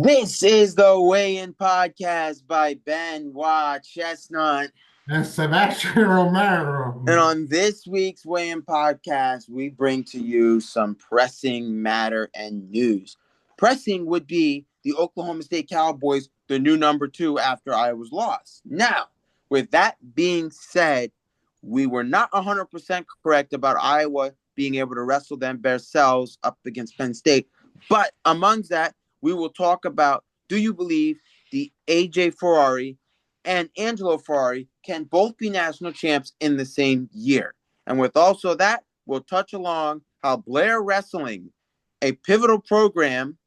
This is the Weigh-In Podcast by Benoit Chestnut. And Sebastian And Romero. on this week's Weigh-In Podcast, we bring to you some pressing matter and news. Pressing would be the Oklahoma State Cowboys, the new number 2 after Iowa's loss. Now, with that being said, we were not 100% correct about Iowa being able to wrestle themselves up against Penn State. But amongst that, we will talk about, do you believe the AJ Ferrari and Angelo Ferrari can both be national champs in the same year? And with also that, we'll touch along how Blair Wrestling, a pivotal program,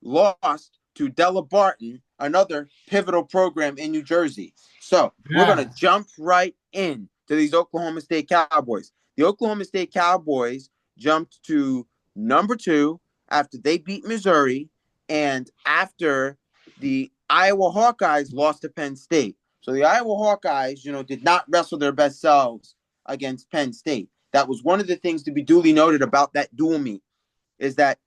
lost to Della Barton, another pivotal program in New Jersey. So we're going to Yes. jump right in to these Oklahoma State Cowboys. The Oklahoma State Cowboys jumped to number 2 after they beat Missouri and after the Iowa Hawkeyes lost to Penn State. So the Iowa Hawkeyes, did not wrestle their best selves against Penn State. That was one of the things to be duly noted about that dual meet, is that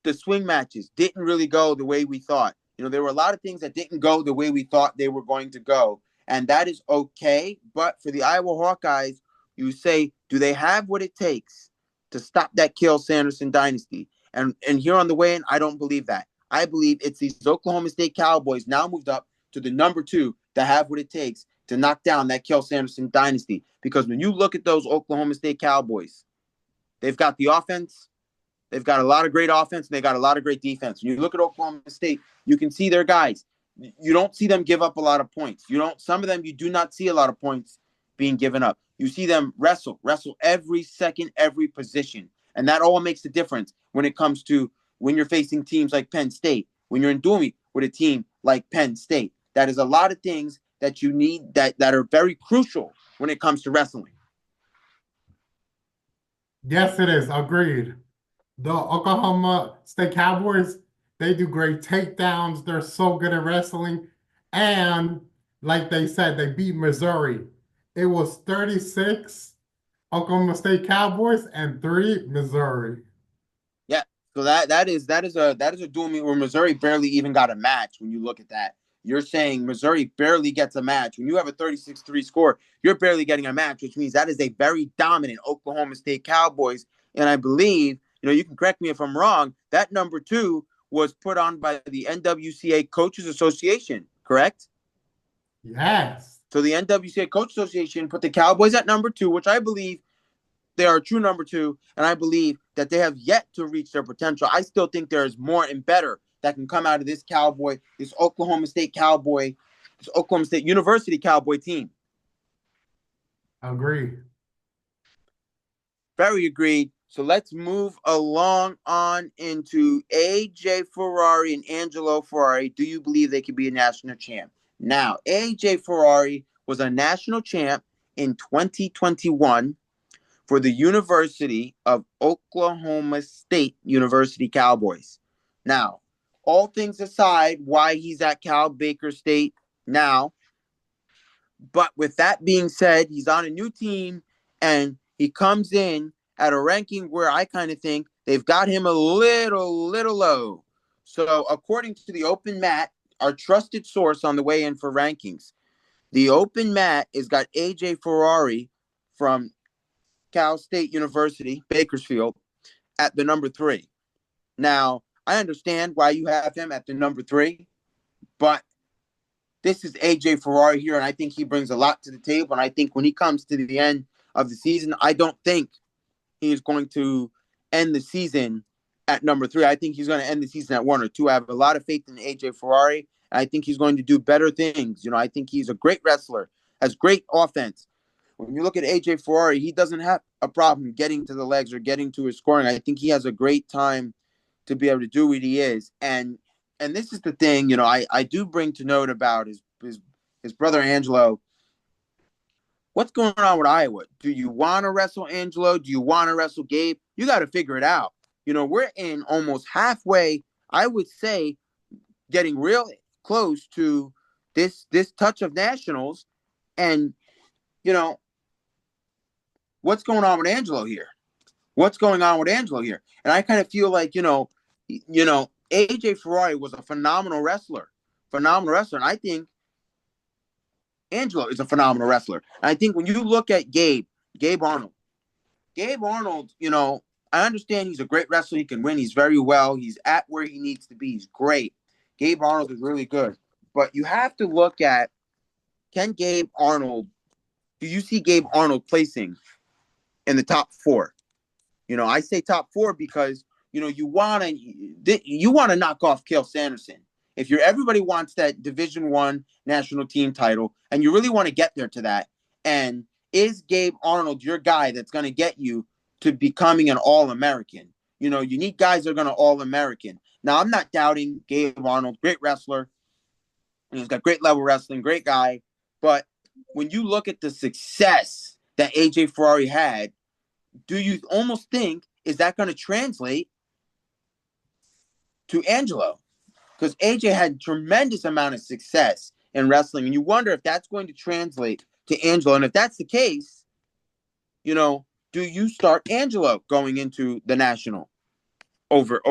the swing matches didn't really go the way we thought. There were a lot of things that didn't go the way we thought they were going to go, and that is okay. But for the Iowa Hawkeyes, you say, do they have what it takes to stop that Kill Sanderson dynasty? And here on the way in, I don't believe that. I believe it's these Oklahoma State Cowboys now moved up to the number 2 that have what it takes to knock down that Kill Sanderson dynasty. Because when you look at those Oklahoma State Cowboys, they've got the offense, they've got a lot of great offense, and they got a lot of great defense. When you look at Oklahoma State, you can see their guys. You don't see them give up a lot of points. Some of them, you do not see a lot of points being given up. You see them wrestle every second, every position. And that all makes a difference when it comes to when you're facing teams like Penn State, when you're in dual meet with a team like Penn State. That is a lot of things that you need that are very crucial when it comes to wrestling. Yes, it is. Agreed. The Oklahoma State Cowboys, they do great takedowns. They're so good at wrestling. And like they said, they beat Missouri. It was 36 Oklahoma State Cowboys and 3 Missouri. Yeah. So that is a dual meet where Missouri barely even got a match. When you look at that, you're saying Missouri barely gets a match. When you have a 36-3 score, you're barely getting a match, which means that is a very dominant Oklahoma State Cowboys. And I believe, you can correct me if I'm wrong, that number 2 was put on by the NWCA Coaches Association, correct? Yes. So the NWCA Coach Association put the Cowboys at number 2, which I believe they are a true number 2, and I believe that they have yet to reach their potential. I still think there is more and better that can come out of this this Oklahoma State University Cowboy team. Agree. Very agreed. So let's move along on into AJ Ferrari and Angelo Ferrari. Do you believe they could be a national champ? Now, AJ Ferrari was a national champ in 2021 for the University of Oklahoma State University Cowboys. Now, all things aside, why he's at Cal Baker State now. But with that being said, he's on a new team and he comes in at a ranking where I kind of think they've got him a little low. So according to the Open Mat, our trusted source on the way in for rankings, the Open Mat has got AJ Ferrari from Cal State University, Bakersfield, at the number 3. Now, I understand why you have him at the number 3, but this is AJ Ferrari here, and I think he brings a lot to the table. And I think when he comes to the end of the season, I don't think he's going to end the season at number 3. I think he's going to end the season at 1 or 2. I have a lot of faith in AJ Ferrari, and I think he's going to do better things. I think he's a great wrestler, has great offense. When you look at AJ Ferrari, he doesn't have a problem getting to the legs or getting to his scoring. I think he has a great time to be able to do what he is. And this is the thing, I do bring to note about his brother Angelo. What's going on with Iowa? Do you want to wrestle Angelo? Do you want to wrestle Gabe? You got to figure it out. We're in almost halfway, I would say, getting real close to this touch of nationals. And, what's going on with Angelo here? What's going on with Angelo here? And I kind of feel like, AJ Ferrari was a phenomenal wrestler, and I think Angelo is a phenomenal wrestler. And I think when you look at Gabe Arnold, I understand he's a great wrestler. He can win. He's very well. He's at where he needs to be. He's great. Gabe Arnold is really good. But you have to look at, do you see Gabe Arnold placing in the top four? I say top four because, you want to knock off Cael Sanderson. If everybody wants that Division I national team title, and you really want to get there to that, and is Gabe Arnold your guy that's going to get you to becoming an All-American? You need guys that are going to All-American. Now, I'm not doubting Gabe Arnold, great wrestler. He's got great level wrestling, great guy. But when you look at the success that AJ Ferrari had, do you almost think, is that going to translate to Angelo? Because AJ had tremendous amount of success in wrestling, and you wonder if that's going to translate to Angelo. And if that's the case, do you start Angelo going into the national over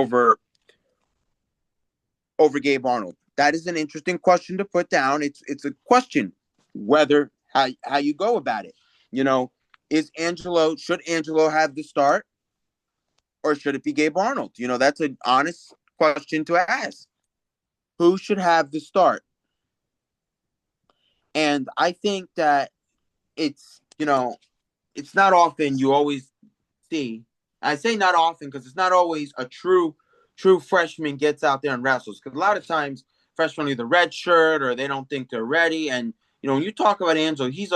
Gabe Arnold? That is an interesting question to put down. It's a question whether how you go about it. Should Angelo have the start, or should it be Gabe Arnold? That's an honest question to ask. Who should have the start? And I think that it's not often you always see. I say not often because it's not always a true freshman gets out there and wrestles. Because a lot of times freshmen either red shirt or they don't think they're ready. And when you talk about Angelo, he's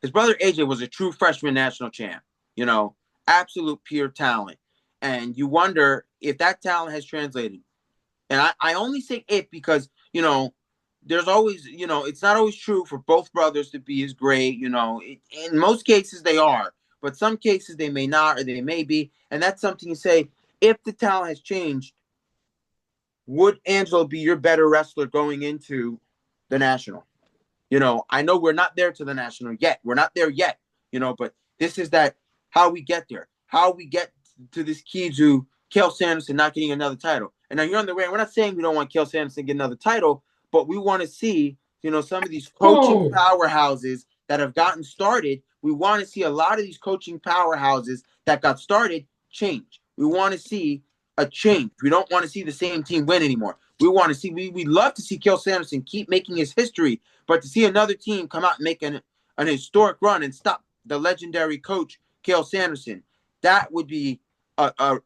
his brother AJ was a true freshman national champ. Absolute pure talent. And you wonder if that talent has translated. And I only say it because, there's always, it's not always true for both brothers to be as great. In most cases they are, but some cases they may not, or they may be. And that's something you say, if the talent has changed, would Angelo be your better wrestler going into the national? I know we're not there to the national yet. We're not there yet, but this is how we get there, how we get to this key to Cael Sanderson not getting another title. And now you're on the way. We're not saying we don't want Cael Sanderson to get another title, but we want to see, some of these coaching powerhouses that have gotten started. We want to see a lot of these coaching powerhouses that got started change. We want to see a change. We don't want to see the same team win anymore. We want to see, we love to see Cael Sanderson keep making his history, but to see another team come out and make an historic run and stop the legendary coach Cael Sanderson, that would be a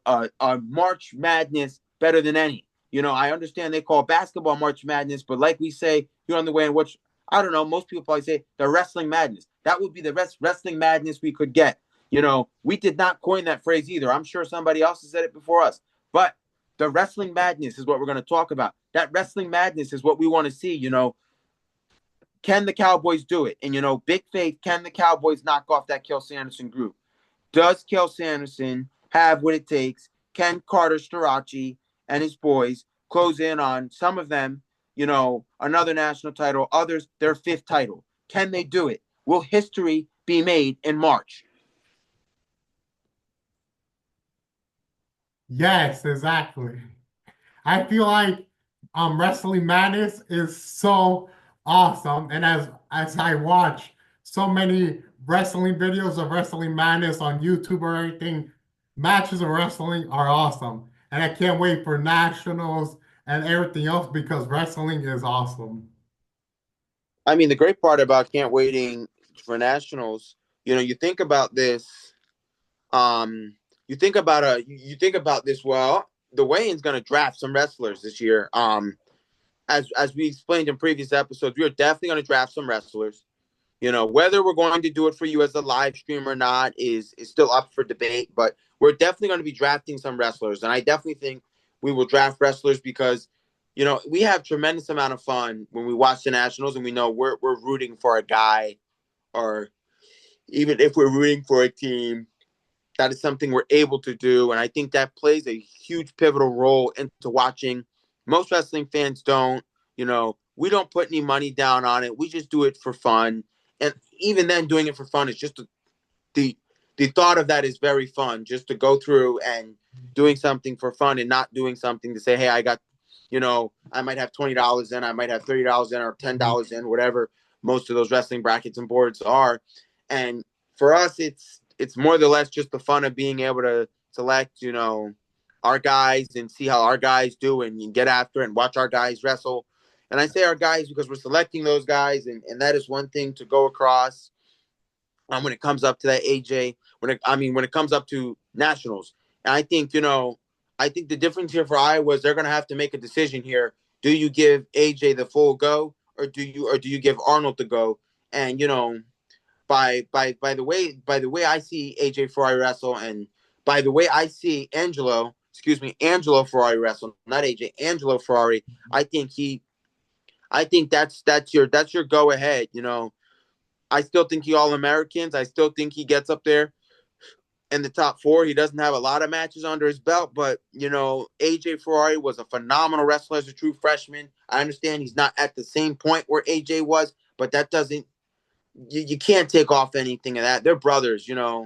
March Madness better than any. I understand they call basketball March Madness, but like we say, you're on the way in which, I don't know, most people probably say the wrestling madness. That would be the wrestling madness we could get. We did not coin that phrase either. I'm sure somebody else has said it before us. But the wrestling madness is what we're going to talk about. That wrestling madness is what we want to see. Can the Cowboys do it? And, big faith, can the Cowboys knock off that Cael Sanderson group? Does Cael Sanderson have what it takes? Can Carter Starachi and his boys close in on some of them, another national title, others their fifth title? Can they do it? Will history be made in March? Yes, exactly. I feel like Wrestling Madness is so awesome. And as I watch so many wrestling videos of Wrestling Madness on YouTube or anything, matches of wrestling are awesome. And I can't wait for nationals and everything else because wrestling is awesome. I mean, the great part about can't waiting for nationals, you think about this. You think about this. Well, the weigh-in's going to draft some wrestlers this year. As we explained in previous episodes, we are definitely going to draft some wrestlers. Whether we're going to do it for you as a live stream or not is still up for debate, but we're definitely going to be drafting some wrestlers. And I definitely think we will draft wrestlers because, we have tremendous amount of fun when we watch the Nationals and we know we're rooting for a guy, or even if we're rooting for a team, that is something we're able to do. And I think that plays a huge pivotal role into watching. Most wrestling fans don't, we don't put any money down on it. We just do it for fun. And even then doing it for fun is just the the thought of that is very fun, just to go through and doing something for fun and not doing something to say, hey, I got, I might have $20 in, I might have $30 in, or $10 in, whatever most of those wrestling brackets and boards are. And for us, it's more or less just the fun of being able to select, our guys and see how our guys do and get after it and watch our guys wrestle. And I say our guys because we're selecting those guys, and that is one thing to go across. When it comes up to that AJ, when it comes up to nationals, and I think I think the difference here for Iowa is they're going to have to make a decision here. Do you give AJ the full go, or do you give Arnold the go? And by the way I see AJ Ferrari wrestle, and by the way I see Angelo Ferrari wrestle, not AJ, Angelo Ferrari. I think that's your go ahead. I still think he All Americans. I still think he gets up there in the top four. He doesn't have a lot of matches under his belt, but AJ Ferrari was a phenomenal wrestler as a true freshman. I understand he's not at the same point where AJ was, but that doesn't you can't take off anything of that. They're brothers. You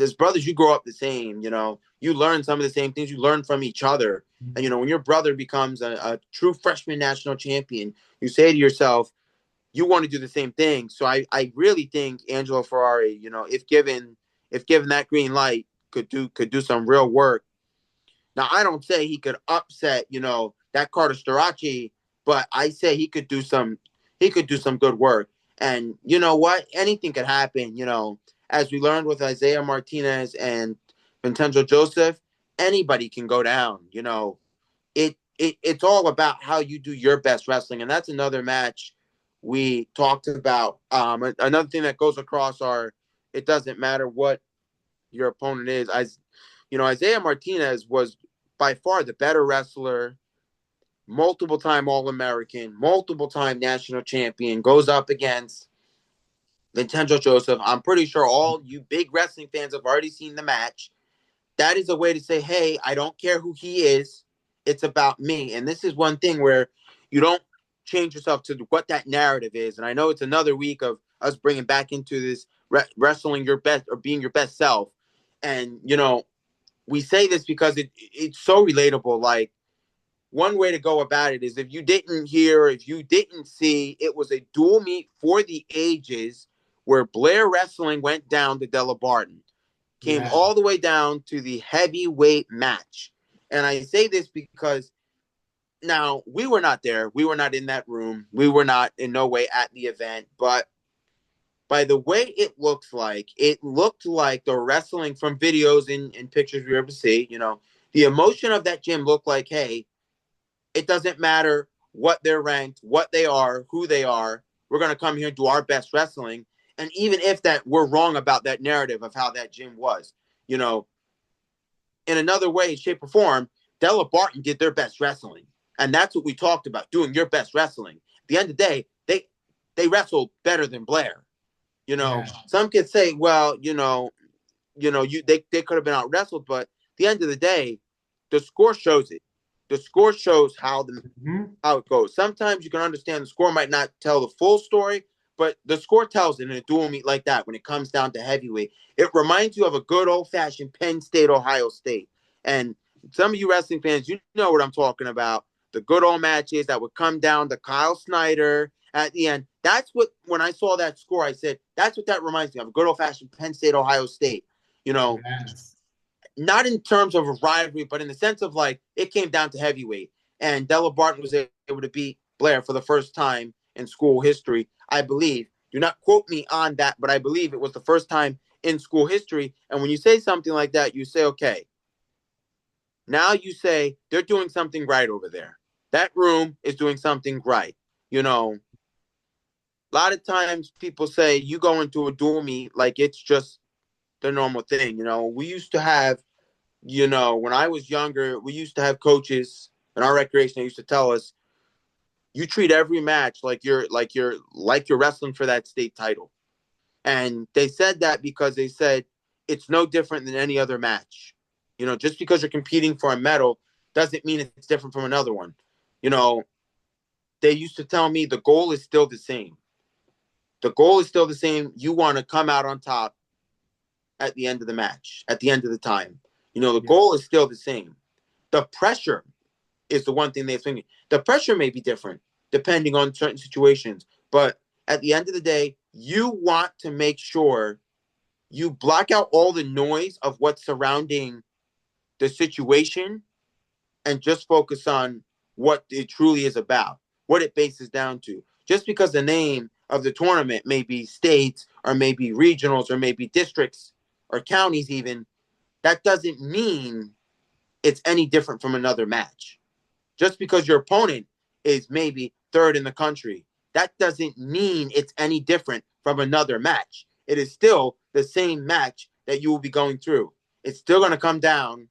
as brothers, you grow up the same. You learn some of the same things. You learn from each other. And when your brother becomes a true freshman national champion, you say to yourself, you want to do the same thing. So I really think Angelo Ferrari, if given that green light, could do some real work. Now I don't say he could upset, that Carter Starace, but I say he could do some good work. And you know what? Anything could happen, as we learned with Isaiah Martinez and Vincenzo Joseph, anybody can go down. It's all about how you do your best wrestling. And that's another match we talked about. Another thing that goes across it doesn't matter what your opponent is. Isaiah Martinez was by far the better wrestler, multiple time All-American, multiple time national champion, goes up against Vincenzo Joseph. I'm pretty sure all you big wrestling fans have already seen the match. That is a way to say, hey, I don't care who he is. It's about me. And this is one thing where you don't change yourself to what that narrative is. And I know it's another week of us bringing back into this wrestling your best or being your best self. And, we say this because it's so relatable. Like, one way to go about it is if you didn't hear, if you didn't see, it was a dual meet for the ages where Blair Wrestling went down to Della Barton, came Yeah. all the way down to the heavyweight match. And I say this because now we were not there. We were not in that room. We were not in no way at the event. But by the way it looked like the wrestling from videos and pictures we were able to see, the emotion of that gym looked like, hey, it doesn't matter what they're ranked, what they are, who they are. We're going to come here and do our best wrestling. And even if that we're wrong about that narrative of how that gym was, in another way, shape, or form, Della Barton did their best wrestling. And that's what we talked about, doing your best wrestling. At the end of the day, they wrestled better than Blair. Yeah. Some could say, well, they could have been out wrestled, but at the end of the day, the score shows it. The score shows Mhm. how it goes. Sometimes you can understand the score might not tell the full story, but the score tells it in a dual meet like that when it comes down to heavyweight. It reminds you of a good old-fashioned Penn State, Ohio State. And some of you wrestling fans, you know what I'm talking about. The good old matches that would come down to Kyle Snyder at the end. That's what, when I saw that score, I said, that's what that reminds me of, a good old-fashioned Penn State, Ohio State. You know, Yes. not in terms of a rivalry, but in the sense of like it came down to heavyweight. And Della Barton was able to beat Blair for the first time in school history, I believe. Do not quote me on that, but I believe it was the first time in school history. And when you say something like that, you say, okay, now you say they're doing something right over there. That room is doing something right. A lot of times people say you go into a dual meet like it's just the normal thing. We used to have when I was younger, we used to have coaches in our recreation. They used to tell us, you treat every match like you're wrestling for that state title. And they said that because they said it's no different than any other match. Just because you're competing for a medal doesn't mean it's different from another one. You know, they used to tell me the goal is still the same. The goal is still the same. You want to come out on top at the end of the match, at the end of the time. The Yeah. goal is still the same. The pressure is the one thing they're thinking. The pressure may be different depending on certain situations, but at the end of the day, you want to make sure you block out all the noise of what's surrounding the situation and just focus on what it truly is about, what it bases down to. Just because the name of the tournament may be states or maybe regionals or maybe districts or counties even, that doesn't mean it's any different from another match. Just because your opponent is maybe third in the country, that doesn't mean it's any different from another match. It is still the same match that you will be going through. It's still going to come down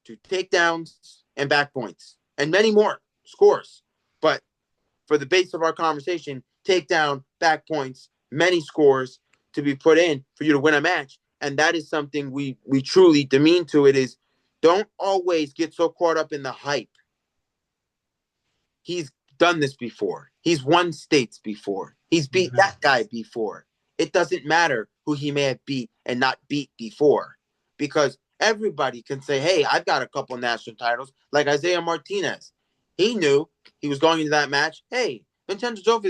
to takedowns and back points and many more scores. But for the base of our conversation, takedown, back points, many scores to be put in for you to win a match. And that is something we truly demean to it is don't always get so caught up in the hype. He's done this before. He's won states before. He's beat that guy before. It doesn't matter who he may have beat and not beat before because everybody can say, hey, I've got a couple national titles like Isaiah Martinez. He knew he was going into that match. Hey, Vincenzo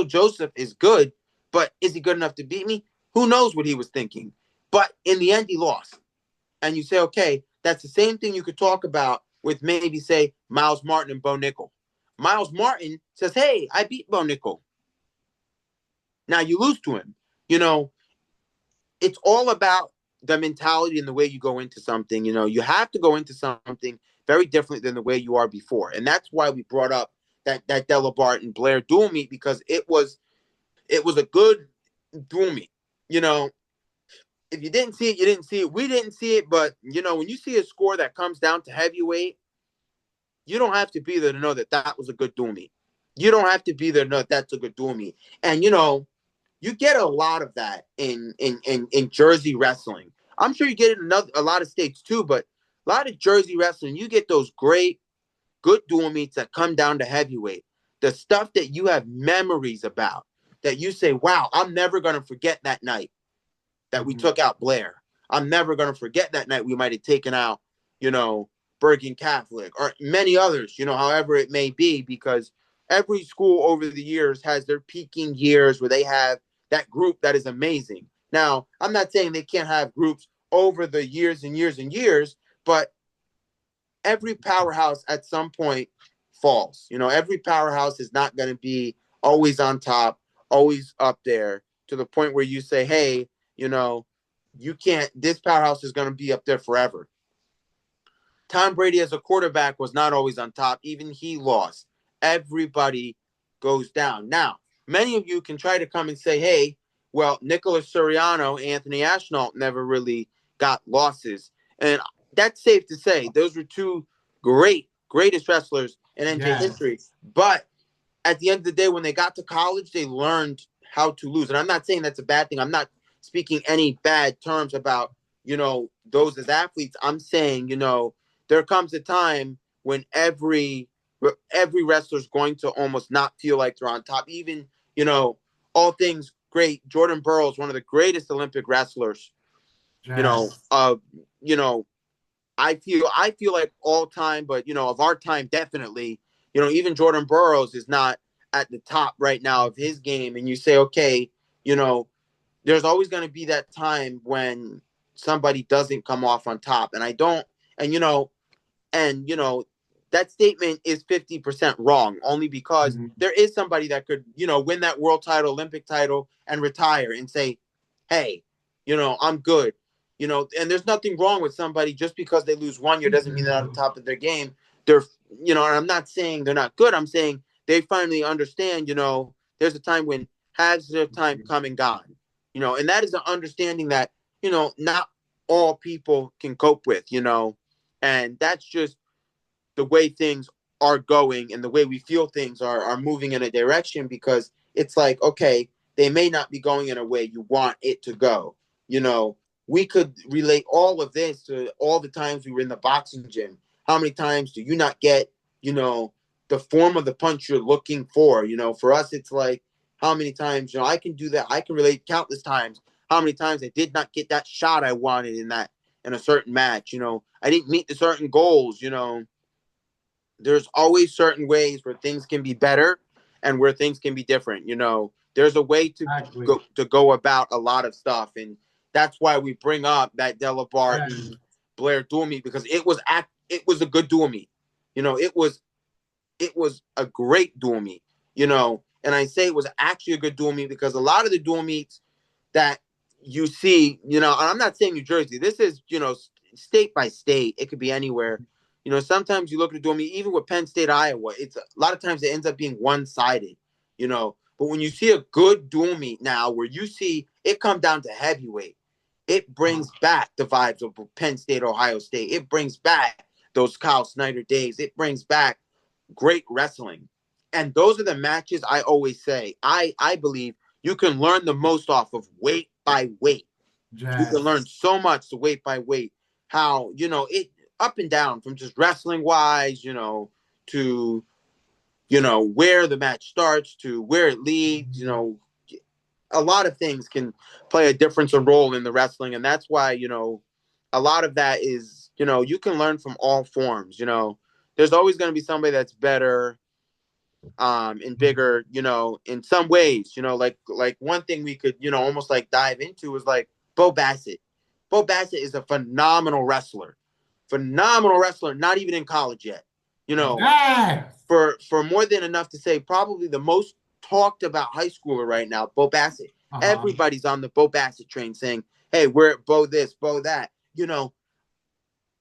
Joseph is good, but is he good enough to beat me? Who knows what he was thinking? But in the end, he lost. And you say, okay, that's the same thing you could talk about with maybe, say, Miles Martin and Bo Nickel. Miles Martin says, hey, I beat Bo Nickel. Now you lose to him. It's all about the mentality and the way you go into something. You have to go into something very different than the way you are before. And that's why we brought up that Delabart and Blair dual meet because it was a good dual meet. If you didn't see it, you didn't see it. We didn't see it, but when you see a score that comes down to heavyweight, you don't have to be there to know that that was a good dual meet. You don't have to be there to know that that's a good dual meet. And you get a lot of that in Jersey wrestling. I'm sure you get it in a lot of states too, but a lot of Jersey wrestling, you get those great, good dual meets that come down to heavyweight. The stuff that you have memories about, that you say, wow, I'm never going to forget that night that we took out Blair. I'm never going to forget that night we might have taken out, Bergen Catholic or many others, however it may be, because every school over the years has their peaking years where they have that group that is amazing. Now, I'm not saying they can't have groups over the years and years and years, but every powerhouse at some point falls. Every powerhouse is not going to be always on top, always up there to the point where you say, hey, you can't, this powerhouse is going to be up there forever. Tom Brady as a quarterback was not always on top. Even he lost. Everybody goes down. Now, many of you can try to come and say, hey, well, Nicholas Suriano, Anthony Ashnault never really got losses. And that's safe to say. Those were two greatest wrestlers in NJ history. But at the end of the day, when they got to college, they learned how to lose. And I'm not saying that's a bad thing. I'm not speaking any bad terms about, those as athletes. I'm saying, there comes a time when every wrestler is going to almost not feel like they're on top. Even, all things great. Jordan Burroughs, one of the greatest Olympic wrestlers, I feel like all time, but, of our time, definitely, even Jordan Burroughs is not at the top right now of his game. And you say, okay, there's always going to be that time when somebody doesn't come off on top. And I don't, and that statement is 50% wrong only because there is somebody that could, win that world title, Olympic title and retire and say, hey, I'm good. And there's nothing wrong with somebody just because they lose 1 year doesn't mean they're not on top of their game. They're, and I'm not saying they're not good. I'm saying they finally understand, there's a time when has their time come and gone, and that is an understanding that, not all people can cope with, and that's just the way things are going and the way we feel things are moving in a direction because it's like, okay, they may not be going in a way you want it to go. We could relate all of this to all the times we were in the boxing gym. How many times do you not get, the form of the punch you're looking for? For us, it's like, how many times, I can do that. I can relate countless times. how many times I did not get that shot I wanted in a certain match. I didn't meet the certain goals. There's always certain ways where things can be better and where things can be different. There's a way to Exactly. go about a lot of stuff, and that's why we bring up that Delabart Yes. and Blair duel meet, because it was a good duel meet. It was a great duel meet. And I say it was actually a good duel meet because a lot of the duel meets that you see, and I'm not saying New Jersey. This is, state by state. It could be anywhere. Sometimes you look at a duel meet, even with Penn State, Iowa. It's a lot of times it ends up being one-sided. But when you see a good duel meet now, where you see it come down to heavyweight, it brings back the vibes of Penn State, Ohio State. It brings back those Kyle Snyder days. It brings back great wrestling. And those are the matches I always say. I believe you can learn the most off of weight by weight. You can learn Yes. so much to weight by weight. How, it up and down from just wrestling wise, to, where the match starts to where it leads, a lot of things can play a difference or role in the wrestling. And that's why, a lot of that is, you can learn from all forms. There's always going to be somebody that's better and bigger, in some ways. Like one thing we could, almost like dive into is like Bo Bassett. Bo Bassett is a phenomenal wrestler, not even in college yet. You know, Yes. for more than enough to say probably the most talked about high schooler right now, Bo Bassett. Uh-huh. Everybody's on the Bo Bassett train saying, "Hey, we're Bo this, Bo that."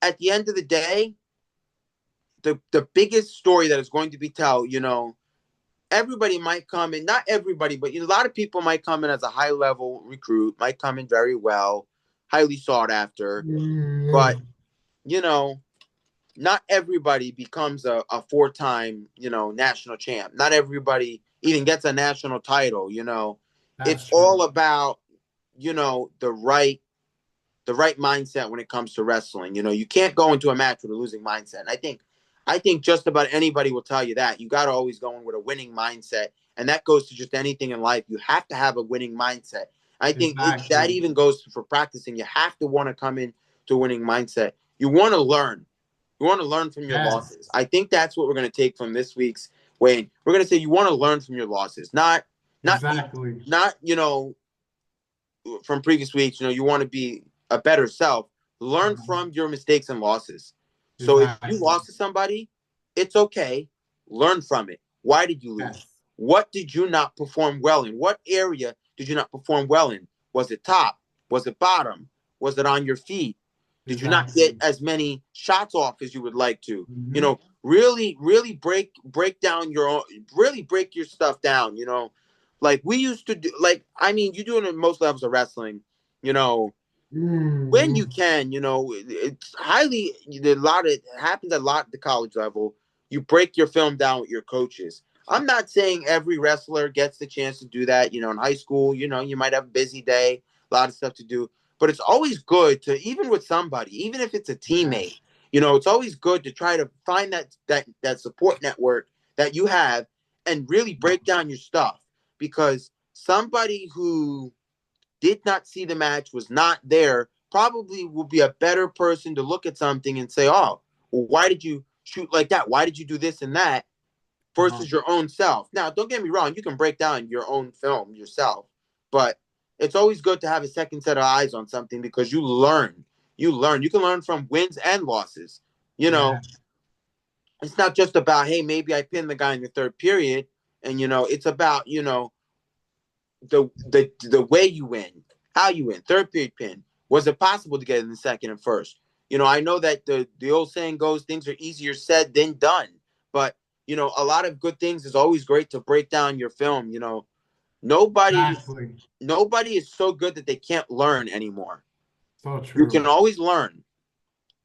At the end of the day, the biggest story that is going to be told, everybody might come in, not everybody, but a lot of people might come in as a high level recruit, might come in very well, highly sought after, but Mm, you know, not everybody becomes a four-time, national champ. Not everybody even gets a national title. that's It's true. all about, the right mindset when it comes to wrestling. You can't go into a match with a losing mindset. And I think just about anybody will tell you that. You got to always go in with a winning mindset. And that goes to just anything in life. You have to have a winning mindset. I think that Exactly. even goes for practicing. You have to want to come in to a winning mindset. You want to learn. You want to learn from your Yes. losses. I think that's what we're going to take from this week's Wayne. We're going to say you want to learn from your losses, not Exactly. not from previous weeks. You want to be a better self. Learn Uh-huh. from your mistakes and losses. So if you Exactly. lost to somebody, it's okay. Learn from it. Why did you lose? Yes. What did you not perform well in? What area did you not perform well in? Was it top? Was it bottom? Was it on your feet? Did you not get Exactly. as many shots off as you would like to? Hmm. Really, really break down your own, really break your stuff down. Like we used to do. Like I mean, you do it at most levels of wrestling. You know, when you Hmm. can, it's highly a lot. It happens a lot at the college level. You break your film down with your coaches. I'm not saying every wrestler gets the chance to do that. In high school, you might have a busy day, a lot of stuff to do. But it's always good to, even with somebody, even if it's a teammate, Yes. it's always good to try to find that support network that you have and really break down your stuff, because somebody who did not see the match, was not there, probably will be a better person to look at something and say, "Oh, well, why did you shoot like that? Why did you do this and that?" Uh-huh. Versus your own self. Now, don't get me wrong, you can break down your own film yourself, but it's always good to have a second set of eyes on something, because you learn. You learn. You can learn from wins and losses. You know, Yes. it's not just about, hey, maybe I pinned the guy in the third period, and it's about, the way you win, how you win. Third period pin. Was it possible to get in the second and first? I know that the old saying goes, things are easier said than done. But a lot of good things is always great to break down your film. Nobody Exactly. nobody is so good that they can't learn anymore. So You can true. always learn.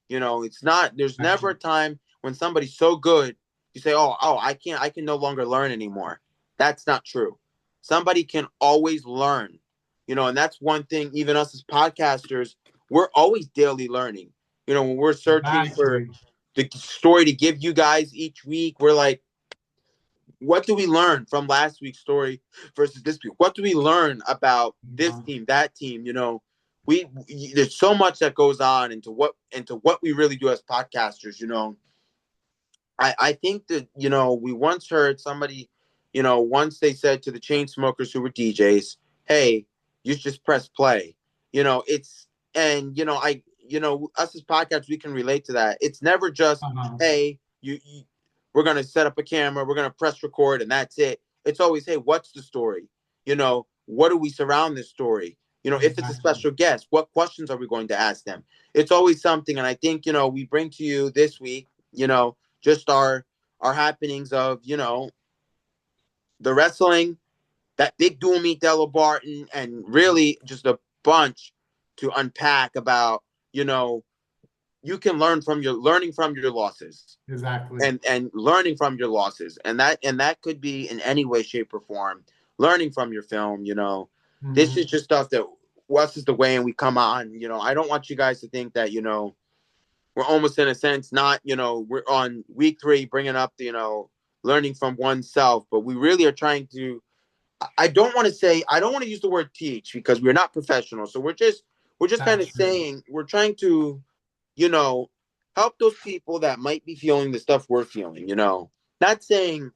It's not, there's never a Exactly. time when somebody's so good you say, oh, I can no longer learn anymore. That's not true. Somebody can always learn. And that's one thing, even us as podcasters, we're always daily learning. When we're searching for Exactly. the story to give you guys each week, we're like, what do we learn from last week's story versus this week? What do we learn about this Uh, team, that team? We there's so much that goes on into what we really do as podcasters. I think that we once heard somebody, once they said to the chain smokers who were DJs, "Hey, you just press play." It's and I us as podcasters we can relate to that. It's never just, uh, "Hey, we're gonna set up a camera, we're gonna press record, and that's it." It's always, "Hey, what's the story? What do we surround this story? If it's a exactly. special guest, what questions are we going to ask them?" It's always something, and I think we bring to you this week, just our happenings of the wrestling, that big dual meet Della Barton, and really just a bunch to unpack about. You can learning from your losses, Exactly. and learning from your losses, and that could be in any way, shape, or form. Learning from your film. This is Hmm. just stuff that us is the way, and we come on. I don't want you guys to think that we're almost in a sense not, we're on week 3 bringing up the, learning from oneself, but we really are trying to. I don't want to use the word teach because we're not professionals, so we're just kind That's of true. saying we're trying to, you know help those people that might be feeling the stuff we're feeling. Not saying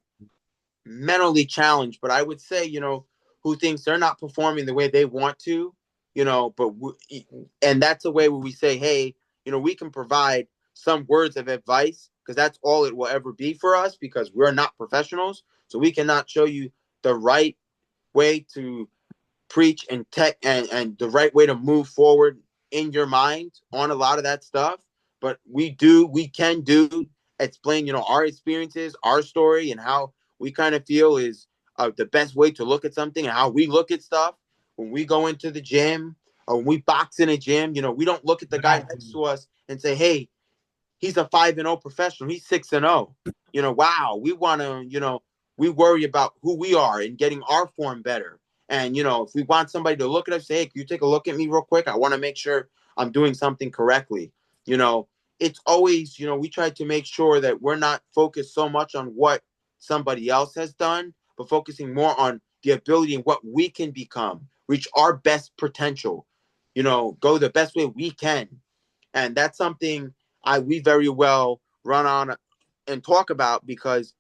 mentally challenged, but I would say, who thinks they're not performing the way they want to, and that's a way where we say, hey, we can provide some words of advice, because that's all it will ever be for us, because we're not professionals. So we cannot show you the right way to preach and tech and the right way to move forward in your mind on a lot of that stuff. But we can do explain, our experiences, our story, and how we kind of feel is the best way to look at something, and how we look at stuff when we go into the gym, or when we box in a gym. We don't look at the guy next Exactly. to us and say, hey, he's a 5-0 professional. He's 6-0. Wow, we want to, we worry about who we are and getting our form better. And, if we want somebody to look at us, say, hey, can you take a look at me real quick? I want to make sure I'm doing something correctly. You know, it's always, we try to make sure that we're not focused so much on what somebody else has done, but focusing more on the ability and what we can become, reach our best potential, go the best way we can. And that's something we very well run on and talk about, because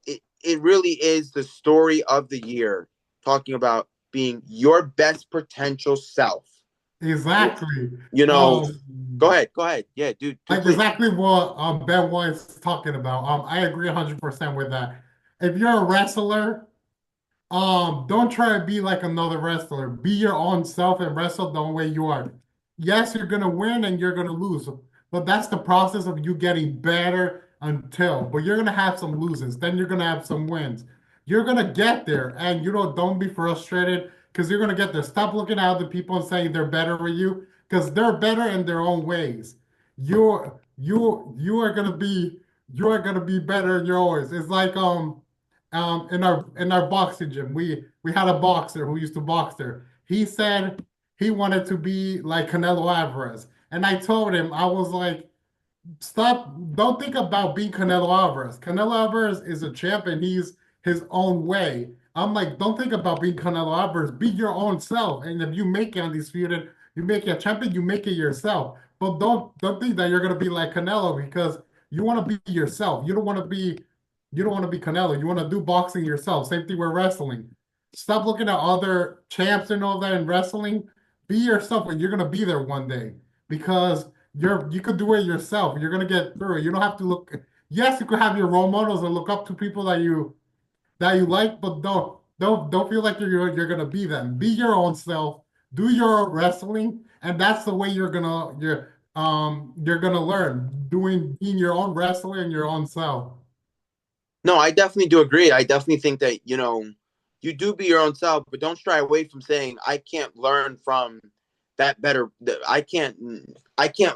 it really is the story of the year, talking about being your best potential self. Exactly. You know, Um, go ahead. Yeah, dude, like complete. exactly what Ben was talking about. I agree 100% with that. If you're a wrestler, don't try to be like another wrestler. Be your own self and wrestle the way you are. Yes, you're gonna win and you're gonna lose, but that's the process of you getting better but you're gonna have some loses, then you're gonna have some wins. You're gonna get there, and don't be frustrated because you're gonna get there. Stop looking at other people and saying they're better than you because they're better in their own ways. You are gonna be better in your ways. It's like in our boxing gym, we had a boxer who used to box there. He said he wanted to be like Canelo Alvarez, and I told him, I was like, stop, don't think about being Canelo Alvarez. Canelo Alvarez is a champ and he's his own way. I'm like, don't think about being Canelo Alvarez. Be your own self. And if you make it undisputed, you make it a champion, you make it yourself. But don't think that you're gonna be like Canelo because you want to be yourself. You don't want to be Canelo. You want to do boxing yourself. Same thing with wrestling. Stop looking at other champs and all that in wrestling. Be yourself and you're gonna be there one day because you could do it yourself. You're gonna get through it. You don't have to look. Yes, you could have your role models and look up to people that you like, but don't feel like you're gonna be them. Be your own self. Do your wrestling, and that's the way you're gonna learn being your own wrestler and your own self. No, I definitely do agree. I definitely think that, you do be your own self, but don't shy away from saying, I can't learn from that better. I can't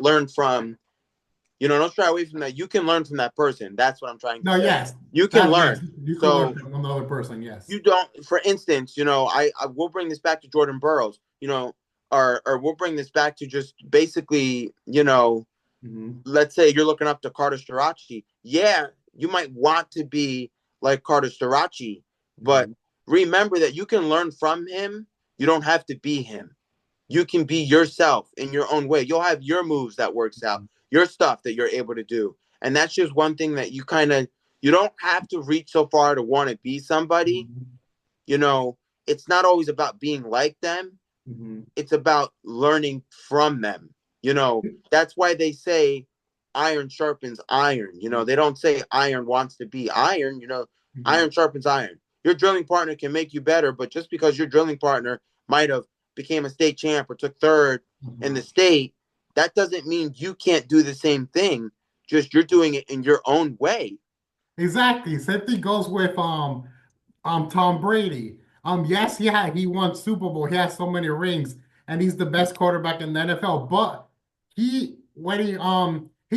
learn from, don't shy away from that. You can learn from that person. That's what I'm trying to No, say. yes, You can that yes, learn. you could learn So from another person. Yes. you don't, for instance, I will bring this back to Jordan Burroughs, or we'll bring this back to just basically, Hmm. let's say you're looking up to Carter Strachey. Yeah, you might want to be like Carter Starachi. But Mhm. remember that you can learn from him. You don't have to be him. You can be yourself in your own way. You'll have your moves that works out, your stuff that you're able to do. And that's just one thing that you don't have to reach so far to want to be somebody. Mhm. You know, it's not always about being like them. Mhm. It's about learning from them. That's why they say iron sharpens iron. They don't say iron wants to be iron. Mhm. Iron sharpens iron. Your drilling partner can make you better, but just because your drilling partner might have became a state champ or took third in the Mhm. state, that doesn't mean you can't do the same thing. Just you're doing it in your own way. Exactly. Same thing goes with Tom Brady. Yes, yeah, he won Super Bowl. He has so many rings, and he's the best quarterback in the NFL. But he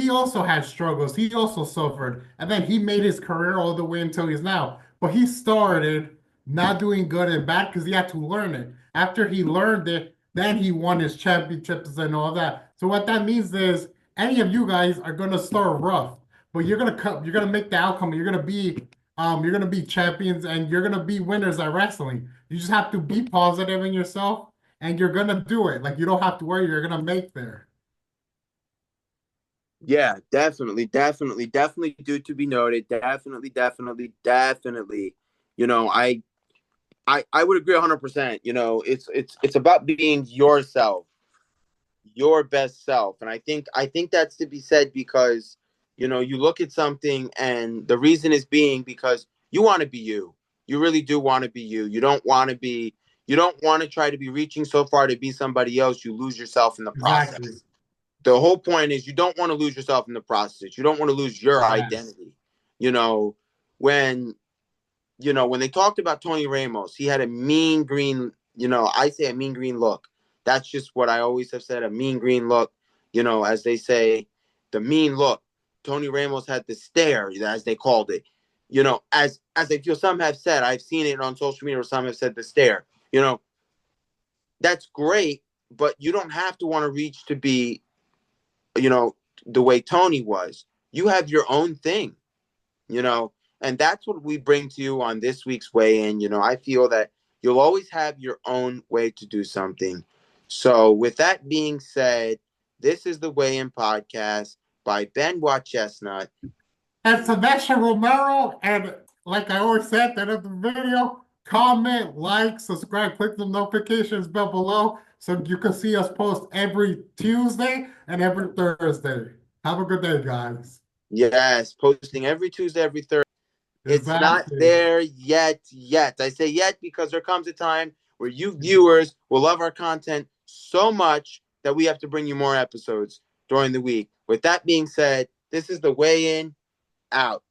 also had struggles. He also suffered, and then he made his career all the way until he's now. But he started not doing good and bad because he had to learn it. After he learned it, then he won his championships and all that. So what that means is any of you guys are gonna start rough, but you're gonna make the outcome. You're gonna be champions and you're gonna be winners at wrestling. You just have to be positive in yourself and you're gonna do it. Like you don't have to worry, you're gonna make there. Yeah, definitely, definitely, definitely do to be noted. Definitely, definitely, definitely. You know, I would agree 100%. It's about being yourself, your best self. And I think that's to be said because you look at something and the reason is being because you want to be you. You really do want to be you. You don't want to try to be reaching so far to be somebody else you lose yourself in the Exactly. process. The whole point is you don't want to lose yourself in the process. You don't want to lose your Yes. identity. You know, when when they talked about Tony Ramos, he had a mean green, I say a mean green look. That's just what I always have said, a mean green look. As they say, the mean look. Tony Ramos had the stare, as they called it. As I feel some have said, I've seen it on social media where some have said the stare. That's great, but you don't have to want to reach to be, you know, the way Tony was. You have your own thing you know, and that's what we bring to you on this week's weigh in. I feel that you'll always have your own way to do something. So, with that being said, this is the Weigh In Podcast by Ben Chestnut. And Sebastian Romero, and like I always said at the end of the video, comment, like, subscribe, click the notifications bell below so you can see us post every Tuesday and every Thursday. Have a good day, guys. Yes, posting every Tuesday, every Thursday. It's not Exactly. there yet. I say yet because there comes a time where you viewers will love our content so much that we have to bring you more episodes during the week. With that being said, this is the Weigh In out.